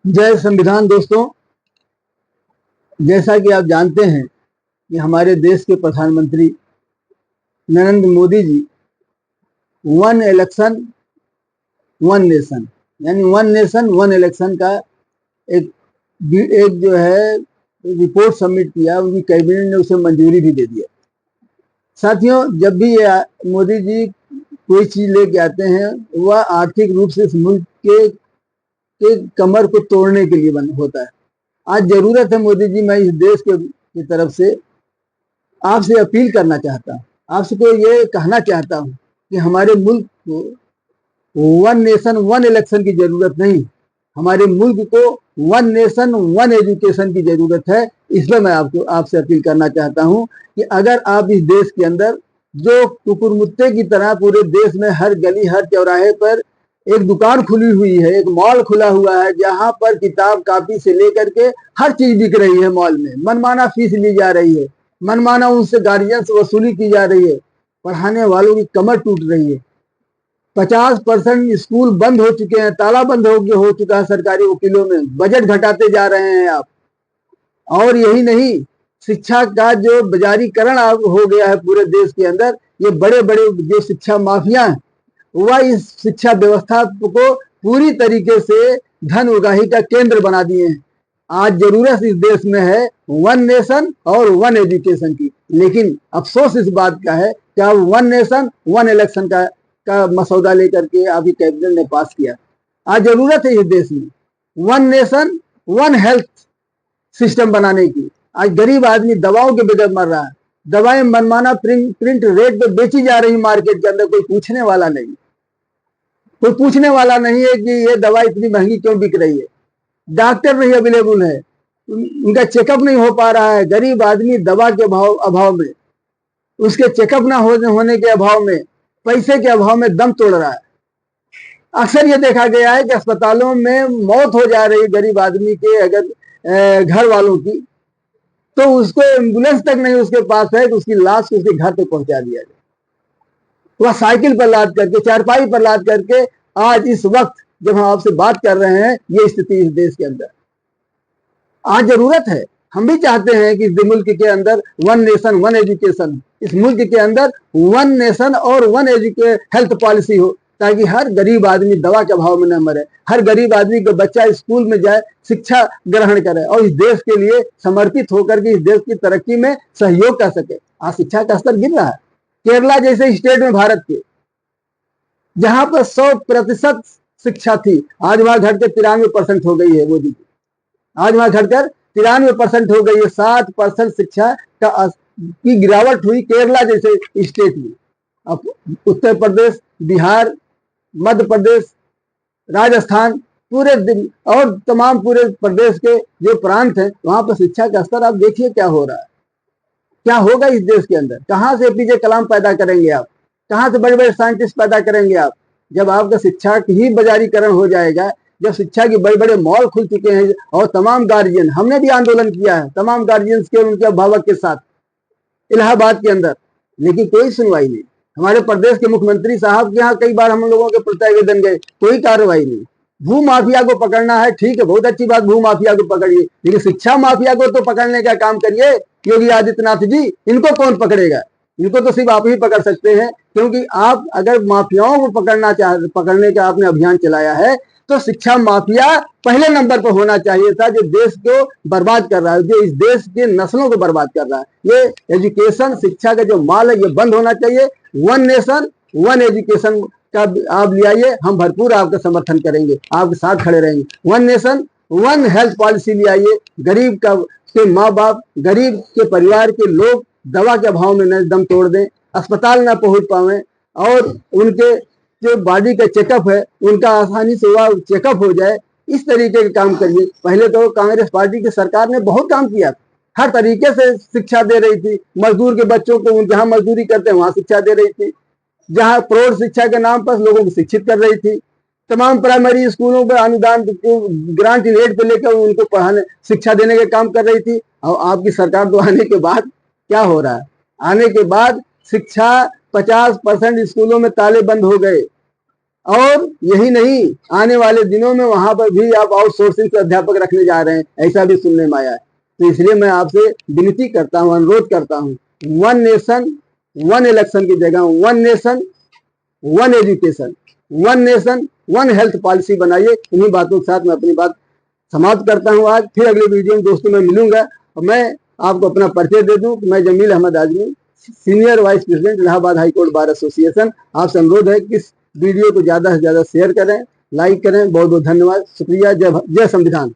जय संविधान। दोस्तों, जैसा कि आप जानते हैं कि हमारे देश के प्रधानमंत्री Narendra Modi ji one election one nation यानी वन नेशन वन इलेक्शन का एक एक जो है रिपोर्ट सबमिट किया। उनकी कैबिनेट ने उसे मंजूरी भी दे दिया। साथियों, जब भी ये मोदी जी कोई चीज लेके आते हैं वह आर्थिक रूप से इस मुल्क के कमर को तोड़ने के लिए होता है। आज जरूरत है मोदी जी, मैं इस देश की तरफ से आपसे अपील करना चाहता हूँ, आपसे को ये कहना चाहता हूँ कि हमारे मुल्क को वन नेशन वन इलेक्शन की जरूरत नहीं, हमारे मुल्क को वन नेशन वन एजुकेशन की जरूरत है। इसलिए मैं आपसे अपील करना चाहता हूँ कि अगर आप इस देश के अंदर जो कुकुरमुत्ते की तरह पूरे देश में हर गली हर चौराहे पर एक दुकान खुली हुई है, एक मॉल खुला हुआ है, जहां पर किताब कापी से लेकर के हर चीज बिक रही है। मॉल में मनमाना फीस ली जा रही है, मनमाना उनसे गार्जियन से वसूली की जा रही है, पढ़ाने वालों की कमर टूट रही है। 50% स्कूल बंद हो चुके हैं, ताला बंद हो चुका है सरकारी वकीलों में, बजट घटाते जा रहे हैं आप। और यही नहीं, शिक्षा का जो बाजारीकरण हो गया है पूरे देश के अंदर, ये बड़े बड़े जो शिक्षा माफिया हैं वह इस शिक्षा व्यवस्था को पूरी तरीके से धन उगाही का केंद्र बना दिए हैं। आज जरूरत इस देश में है वन नेशन और वन एजुकेशन की, लेकिन अफसोस इस बात का है कि अब वन नेशन वन इलेक्शन का मसौदा लेकर के अभी कैबिनेट ने पास किया। आज जरूरत है इस देश में one nation one health system बनाने की। आज गरीब आदमी दवाओं के बगैर मर रहा है, दवाएं मनमाना प्रिंट रेट पे बेची जा रही मार्केट के अंदर। कोई पूछने वाला नहीं, कोई पूछने वाला नहीं है कि ये दवा इतनी महंगी क्यों बिक रही है। डॉक्टर नहीं अवेलेबल है, उनका चेकअप नहीं हो पा रहा है। गरीब आदमी दवा के अभाव में, उसके चेकअप ना होने के अभाव में, पैसे के अभाव में दम तोड़ रहा है। अक्सर ये देखा गया है कि अस्पतालों में मौत हो जा रही गरीब आदमी के अगर घर वालों की, तो उसको एम्बुलेंस तक नहीं उसके पास है कि उसकी लाश उसके घर तक पहुंचा दिया जाए। वह साइकिल पर लाद करके, चारपाई पर लाद करके आज इस वक्त जब हम आपसे बात कर रहे हैं, ये स्थिति इस देश के अंदर। आज जरूरत है, हम भी चाहते हैं कि इस मुल्क के अंदर वन नेशन वन एजुकेशन, इस मुल्क के अंदर वन नेशन और वन हेल्थ पॉलिसी हो, ताकि हर गरीब आदमी दवा के अभाव में न मरे, हर गरीब आदमी का बच्चा स्कूल में जाए, शिक्षा ग्रहण करे और इस देश के लिए समर्पित होकर के इस देश की तरक्की में सहयोग कर सके। आज शिक्षा का स्तर गिर रहा है। केरला जैसे स्टेट में भारत के, जहां पर 100% शिक्षा थी, आज वहां घटकर 93% हो गई है मोदी की। आज वहां घटकर 93% हो गई है। 60% शिक्षा की गिरावट हुई केरला जैसे स्टेट में। अब उत्तर प्रदेश, बिहार, मध्य प्रदेश, राजस्थान, पूरे दिन और तमाम पूरे प्रदेश के जो प्रांत हैं, वहां पर शिक्षा का स्तर आप देखिए क्या हो रहा है, क्या होगा इस देश के अंदर। कहां से एपीजे कलाम पैदा करेंगे आप, कहां से बड़े बड़े साइंटिस्ट पैदा करेंगे आप, जब आपका शिक्षा ही बाजारीकरण हो जाएगा, जब शिक्षा के बड़े बड़े मॉल खुल चुके हैं और तमाम गार्जियन, हमने भी आंदोलन किया है तमाम गार्जियन के उनके अभिभावक के साथ इलाहाबाद के अंदर, लेकिन कोई सुनवाई नहीं। हमारे प्रदेश के मुख्यमंत्री साहब के यहाँ कई बार हम लोगों के प्रत्यावेदन गए, कोई कार्रवाई नहीं। भू माफिया को पकड़ना है, ठीक है, बहुत अच्छी बात, भू माफिया को पकड़िए, लेकिन शिक्षा माफिया को तो पकड़ने का काम करिए। योगी आदित्यनाथ जी, इनको कौन पकड़ेगा? इनको तो सिर्फ आप ही पकड़ सकते हैं, क्योंकि आप अगर माफियाओं को पकड़ने का आपने अभियान चलाया है, तो शिक्षा माफिया पहले नंबर पर होना चाहिए था, जो देश को बर्बाद कर रहा है, जो इस देश के नस्लों को बर्बाद कर रहा है। ये एजुकेशन, शिक्षा का जो माल है, ये बंद होना चाहिए। वन नेशन वन एजुकेशन का आप ले आइए, हम भरपूर आपका समर्थन करेंगे, आपके साथ खड़े रहेंगे। One nation one health policy ले आइए। गरीब के माँ बाप, गरीब के परिवार के लोग दवा के अभाव में न दम तोड़ दें, अस्पताल ना पहुंच पाए, और उनके जो बॉडी का चेकअप है उनका आसानी से वह चेकअप हो जाए। इस तरीके के काम करिए। पहले तो कांग्रेस पार्टी की सरकार ने बहुत काम किया, हर तरीके से शिक्षा दे रही थी। मजदूर के बच्चों को जहां मजदूरी करते हैं वहां शिक्षा दे रही थी, जहां प्रौढ़ शिक्षा के नाम पर लोगों को शिक्षित कर रही थी। तमाम प्राइमरी स्कूलों पर अनुदान ग्रांट रेट पे लेकर उनको पढ़ाने, शिक्षा देने का काम कर रही थी। और आपकी सरकार तो आने के बाद क्या हो रहा है? आने के बाद शिक्षा 50% स्कूलों में ताले बंद हो गए। और यही नहीं, आने वाले दिनों में वहां पर भी आप आउटसोर्सिंग से अध्यापक रखने जा रहे हैं, ऐसा भी सुनने में आया है। तो इसलिए मैं आपसे विनती करता हूं, अनुरोध करता हूं, वन नेशन वन इलेक्शन की जगह one nation one education, one nation one health policy बनाइए। इन्हीं बातों के साथ मैं अपनी बात समाप्त करता हूं। आज फिर अगले वीडियो में दोस्तों मैं मिलूंगा और मैं आपको अपना परिचय दे दूं कि मैं Jameel Ahmad Azmi, senior vice president Allahabad high court bar association. आपसे अनुरोध है कि इस वीडियो को ज्यादा से ज्यादा शेयर करें, लाइक करें। बहुत बहुत धन्यवाद, शुक्रिया। जय संविधान।